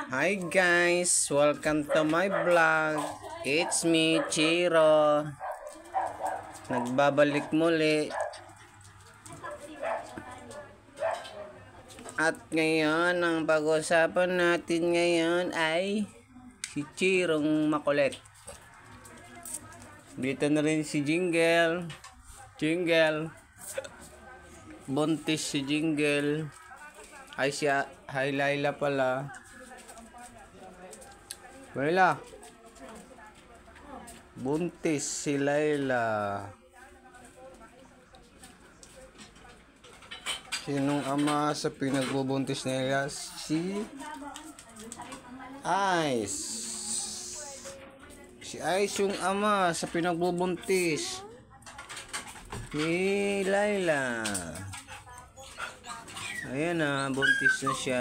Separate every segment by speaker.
Speaker 1: Hi guys, welcome to my vlog. It's me, Chiro. Nagbabalik muli. At ngayon, ang pag-usapan natin ngayon ay si Chirong makulit. Dito na rin si Jingle. Buntis si Jingle. Ay siya, hi Laila pala. Laila. Buntis si Laila. Sinong ama sa pinagbubuntis nila? Si Ice. Si Ice yung ama sa pinagbubuntis ni Laila. Ayan na, buntis na siya.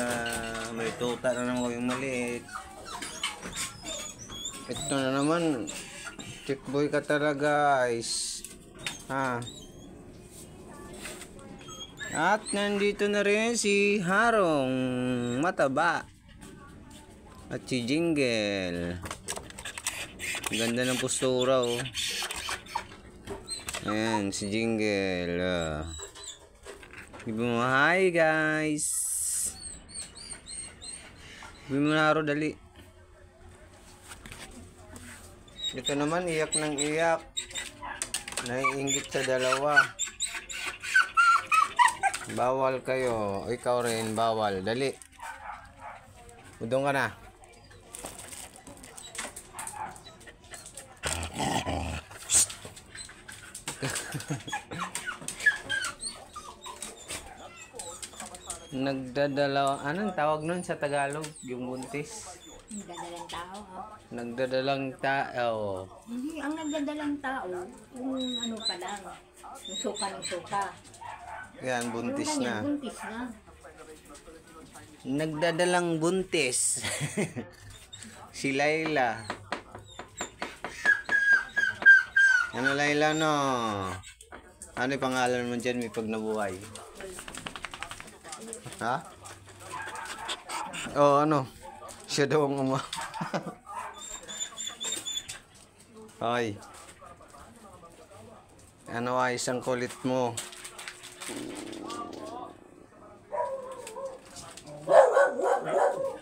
Speaker 1: May tuta na naman yung maliit. Ito na naman. Chick boy ka talaga, guys. At nandito na rin si Harong mataba. At si Jingle. Ganda ng postura, oh. Ayan, si Jingle. Sabi mo, hi guys. Sabi mo na, Haro, dali. Ito naman, iyak ng iyak. Naiinggit sa dalawa. Bawal kayo. Ikaw rin, bawal. Dali. Udong ka na. Nagdadalaw, anong tawag nun sa Tagalog? Yung buntis?
Speaker 2: Nagdadalang tao, ha?
Speaker 1: Nagdadalang tao.
Speaker 2: Hindi, ang nagdadalang tao, kung ano pa lang, yung suka ng suka.
Speaker 1: Yan, buntis na.
Speaker 2: Buntis na.
Speaker 1: Nagdadalang buntis. Si Laila. Ano Laila, no? Ano yung pangalan mo dyan, may pag nabuhay? Ha? Oh, ano? Siya daw ang ama. Ay. Ano ay isang kulit mo?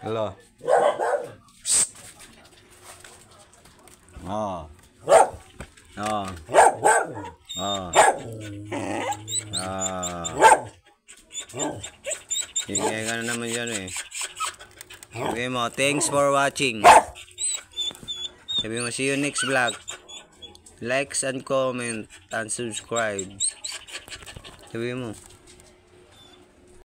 Speaker 1: Hello. Oh. Oh. Oh. Hingay ka na naman yan eh. Sabi mo, thanks for watching. Sabi mo, see you next vlog. Likes and comment and subscribe. Sabi mo.